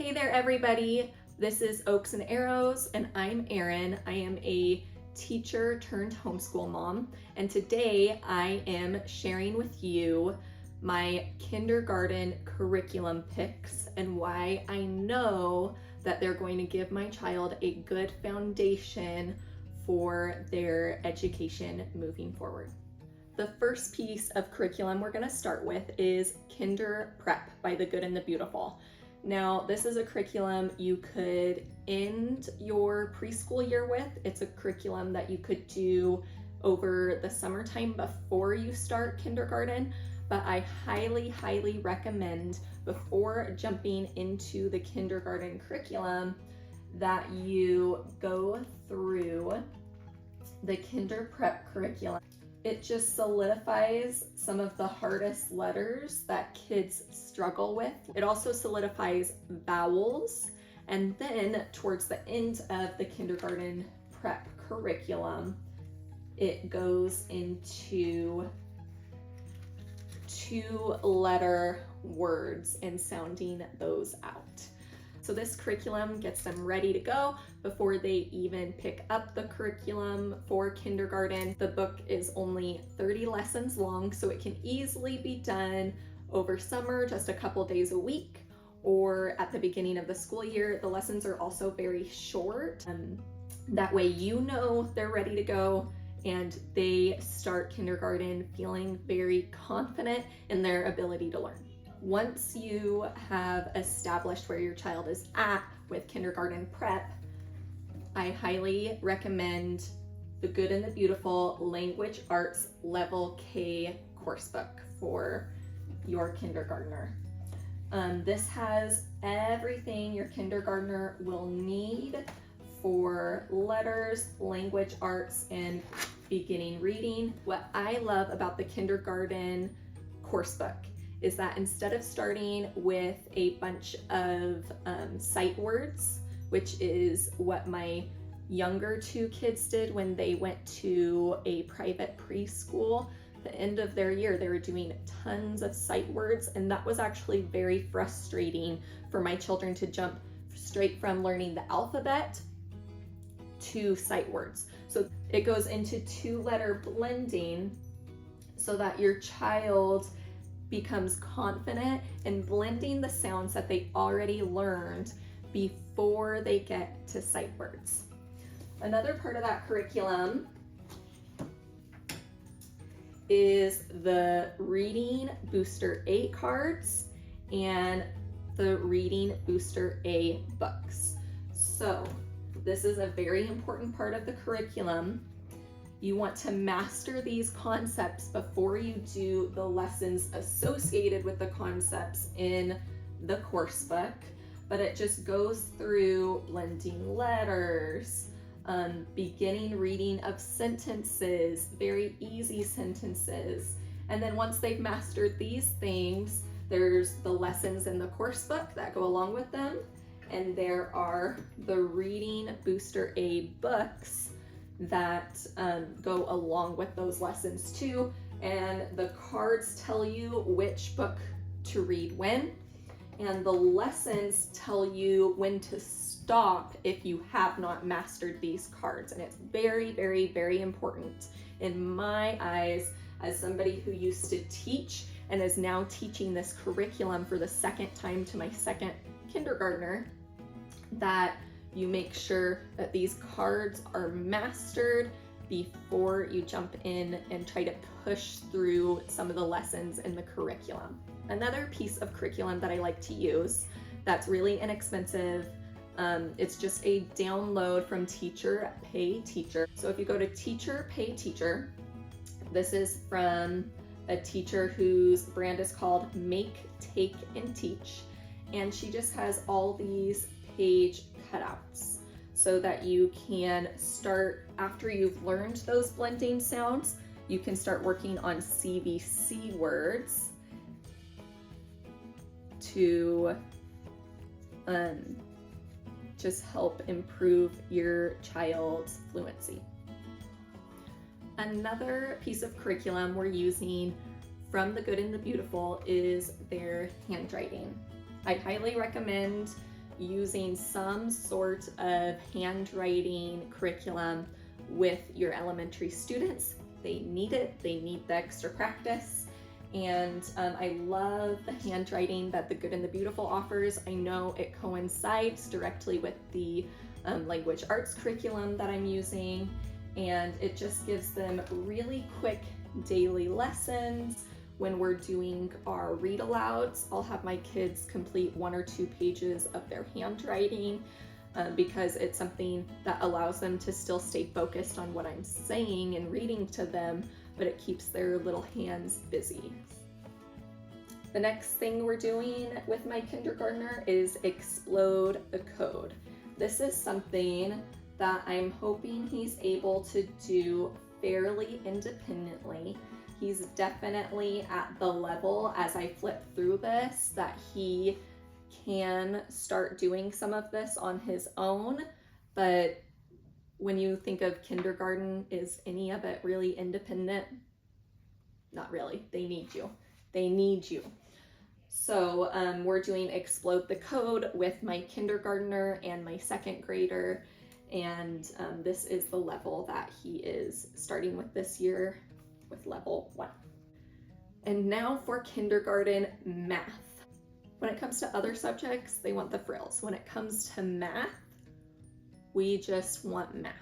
Hey there, everybody. This is Oaks and Arrows, and I'm Erin. I am a teacher turned homeschool mom, and today I am sharing with you my kindergarten curriculum picks and why I know that they're going to give my child a good foundation for their education moving forward. The first piece of curriculum we're going to start with is Kinder Prep by The Good and the Beautiful. Now, this is a curriculum you could end your preschool year with. It's a curriculum that you could do over the summertime before you start kindergarten, but I highly recommend before jumping into the kindergarten curriculum that you go through the Kinder Prep curriculum. It just solidifies some of the hardest letters that kids struggle with. It also solidifies vowels. And then towards the end of the kindergarten prep curriculum, it goes into 2-letter words and sounding those out. So this curriculum gets them ready to go before they even pick up the curriculum for kindergarten. The book is only 30 lessons long, so it can easily be done over summer, just a couple days a week, or at the beginning of the school year. The lessons are also very short. That way you know they're ready to go and they start kindergarten feeling very confident in their ability to learn. Once you have established where your child is at with kindergarten prep, I highly recommend The Good and the Beautiful Language Arts Level K course book for your kindergartner. This has everything your kindergartner will need for letters, language arts, and beginning reading. What I love about the kindergarten course book is that instead of starting with a bunch of sight words, which is what my younger 2 kids did when they went to a private preschool, the end of their year, they were doing tons of sight words, and that was actually very frustrating for my children to jump straight from learning the alphabet to sight words. So it goes into 2-letter blending so that your child becomes confident in blending the sounds that they already learned before they get to sight words. Another part of that curriculum is the Reading Booster A cards and the Reading Booster A books. So this is a very important part of the curriculum. You want to master these concepts before you do the lessons associated with the concepts in the course book, but it just goes through blending letters, beginning reading of sentences, very easy sentences. And then once they've mastered these things, there's the lessons in the course book that go along with them. And there are the Reading Booster A books that go along with those lessons too. And the cards tell you which book to read when, and the lessons tell you when to stop if you have not mastered these cards. And it's very important in my eyes as somebody who used to teach and is now teaching this curriculum for the second time to my second kindergartner, that you make sure that these cards are mastered before you jump in and try to push through some of the lessons in the curriculum. Another piece of curriculum that I like to use that's really inexpensive, it's just a download from Teacher Pay Teacher. So if you go to Teacher Pay Teacher, this is from a teacher whose brand is called Make, Take, and Teach. And she just has all these page cutouts so that you can start, after you've learned those blending sounds, you can start working on CVC words to just help improve your child's fluency. Another piece of curriculum we're using from The Good and the Beautiful is their handwriting. I highly recommend using some sort of handwriting curriculum with your elementary students. They need it, they need the extra practice. And I love the handwriting that the Good and the Beautiful offers. I know it coincides directly with the language arts curriculum that I'm using, and it just gives them really quick daily lessons. When we're doing our read alouds, I'll have my kids complete 1 or 2 pages of their handwriting because it's something that allows them to still stay focused on what I'm saying and reading to them, but it keeps their little hands busy. The next thing we're doing with my kindergartner is explode the code. This is something that I'm hoping he's able to do fairly independently. He's definitely at the level, as I flip through this, that he can start doing some of this on his own. But when you think of kindergarten, is any of it really independent? Not really. They need you. They need you. So we're doing Explode the Code with my kindergartner and my 2nd grader. And this is the level that he is starting with this year, with level 1. And now for kindergarten math. When it comes to other subjects, they want the frills. When it comes to math, we just want math.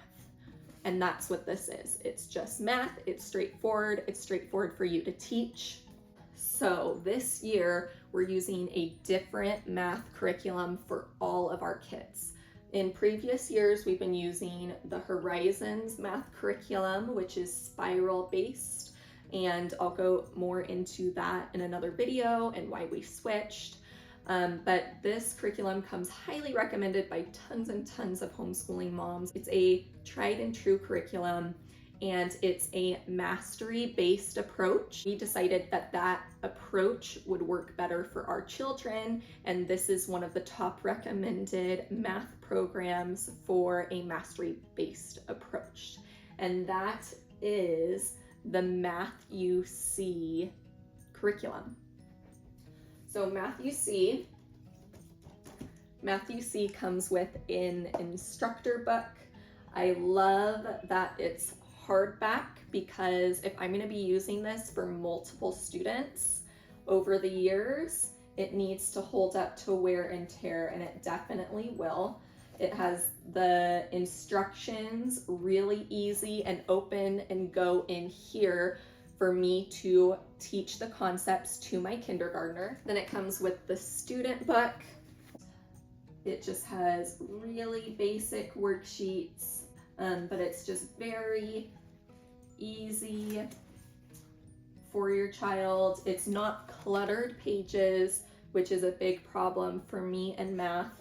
And that's what this is. It's just math. It's straightforward. It's straightforward for you to teach. So this year, we're using a different math curriculum for all of our kids. In previous years, we've been using the Horizons math curriculum, which is spiral based, and I'll go more into that in another video and why we switched. But this curriculum comes highly recommended by tons and tons of homeschooling moms. It's a tried and true curriculum, and it's a mastery-based approach. We decided that that approach would work better for our children, and this is one of the top recommended math programs for a mastery-based approach. And that is the Math You See curriculum. So Math You See comes with an instructor book. I love that it's hardback because if I'm going to be using this for multiple students over the years, it needs to hold up to wear and tear, and it definitely will. It has the instructions really easy and open and go in here for me to teach the concepts to my kindergartner. Then it comes with the student book. It just has really basic worksheets, but it's just very easy for your child. It's not cluttered pages, which is a big problem for me in math.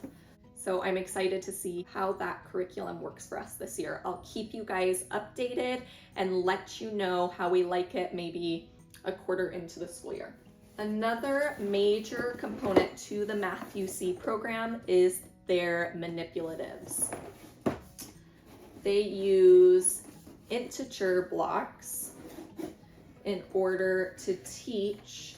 So I'm excited to see how that curriculum works for us this year. I'll keep you guys updated and let you know how we like it maybe a quarter into the school year. Another major component to the Math You See program is their manipulatives. They use integer blocks in order to teach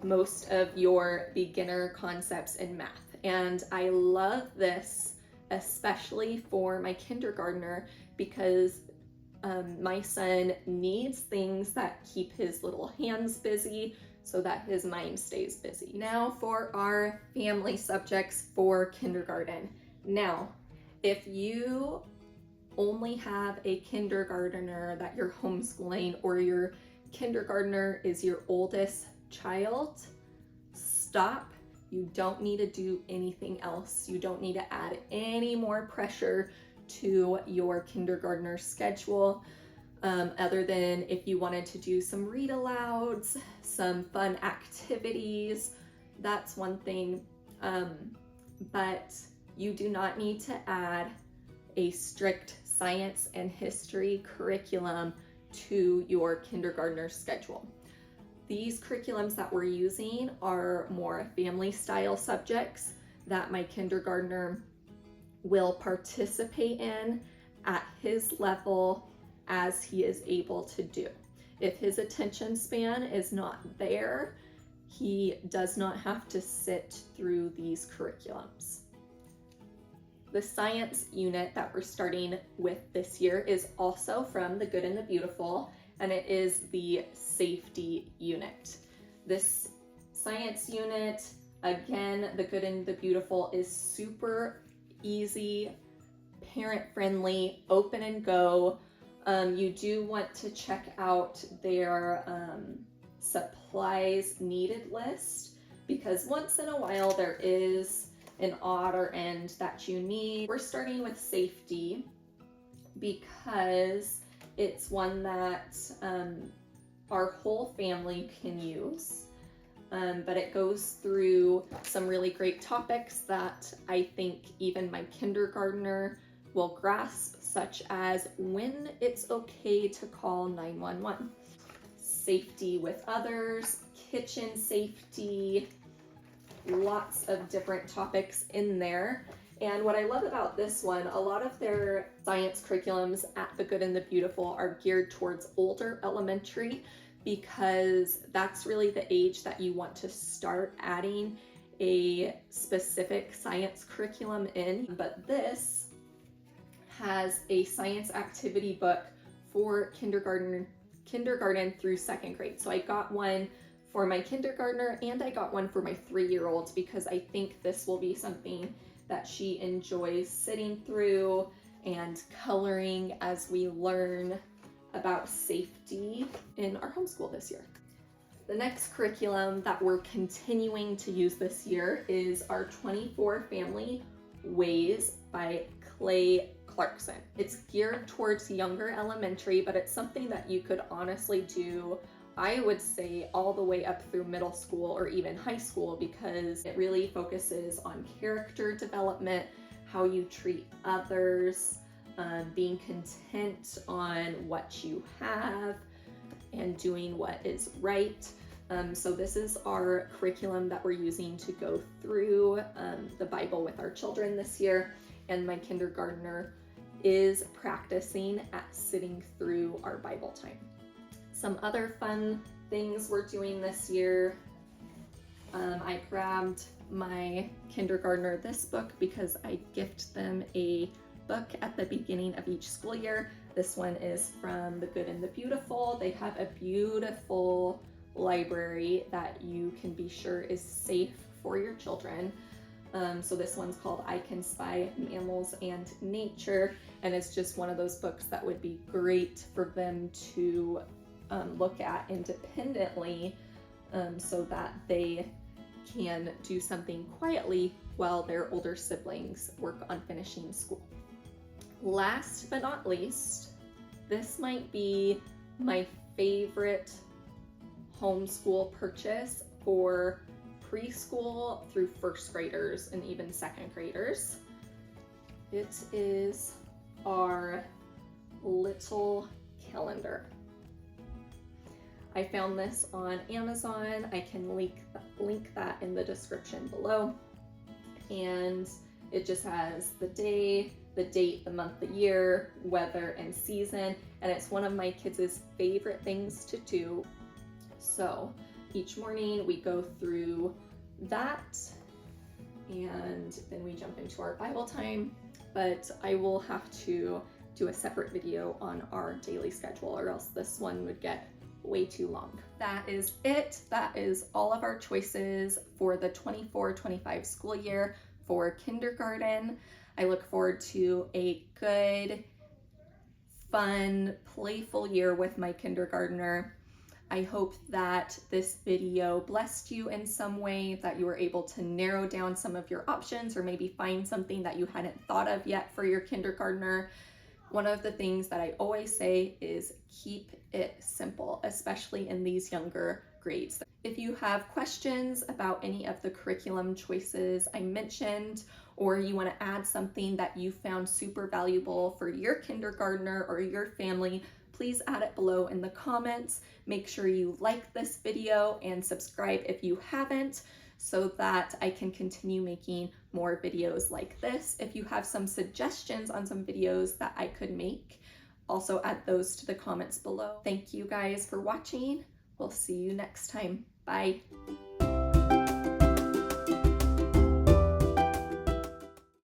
most of your beginner concepts in math. And I love this, especially for my kindergartner, because my son needs things that keep his little hands busy so that his mind stays busy. Now for our family subjects for kindergarten. Now, if you only have a kindergartner that you're homeschooling, or your kindergartner is your oldest child, stop. You don't need to do anything else. You don't need to add any more pressure to your kindergartner schedule, other than if you wanted to do some read alouds, some fun activities, that's one thing. But you do not need to add a strict science and history curriculum to your kindergartner schedule. These curriculums that we're using are more family style subjects that my kindergartner will participate in at his level as he is able to do. If his attention span is not there, he does not have to sit through these curriculums. The science unit that we're starting with this year is also from The Good and the Beautiful, and it is the safety unit. This science unit, again, The Good and the Beautiful, is super easy, parent-friendly, open and go. You do want to check out their supplies needed list, because once in a while there is an odd or end that you need. We're starting with safety because it's one that our whole family can use, but it goes through some really great topics that I think even my kindergartner will grasp, such as when it's okay to call 911, safety with others, kitchen safety, lots of different topics in there. And what I love about this one, a lot of their science curriculums at The Good and the Beautiful are geared towards older elementary, because that's really the age that you want to start adding a specific science curriculum in. But this has a science activity book for kindergarten through second grade. So I got one for my kindergartner and I got one for my 3-year-old, because I think this will be something that she enjoys sitting through and coloring as we learn about safety in our homeschool this year. The next curriculum that we're continuing to use this year is our 24 Family Ways by Clay Clarkson. It's geared towards younger elementary, but it's something that you could honestly do, I would say, all the way up through middle school or even high school, because it really focuses on character development, how you treat others, being content on what you have, and doing what is right. So this is our curriculum that we're using to go through the Bible with our children this year, and my kindergartner is practicing at sitting through our Bible time. Some other fun things we're doing this year. I grabbed my kindergartner this book because I gift them a book at the beginning of each school year. This one is from The Good and the Beautiful. They have a beautiful library that you can be sure is safe for your children. So this one's called I Can Spy Mammals and Nature, and it's just one of those books that would be great for them to look at independently, so that they can do something quietly while their older siblings work on finishing school. Last but not least, this might be my favorite homeschool purchase for preschool through first graders and even second graders. It is our little calendar. I found this on Amazon. I can link that in the description below. And it just has the day, the date, the month, the year, weather, and season. And it's one of my kids' favorite things to do. So each morning we go through that, and then we jump into our Bible time. But I will have to do a separate video on our daily schedule, or else this one would get way too long. That is it. That is all of our choices for the 24-25 school year for kindergarten. I look forward to a good, fun, playful year with my kindergartner. I hope that this video blessed you in some way, that you were able to narrow down some of your options, or maybe find something that you hadn't thought of yet for your kindergartner. One of the things that I always say is keep it simple, especially in these younger grades. If you have questions about any of the curriculum choices I mentioned, or you want to add something that you found super valuable for your kindergartner or your family, please add it below in the comments. Make sure you like this video and subscribe if you haven't, so that I can continue making more videos like this. If you have some suggestions on some videos that I could make, also add those to the comments below. Thank you guys for watching. We'll see you next time. Bye.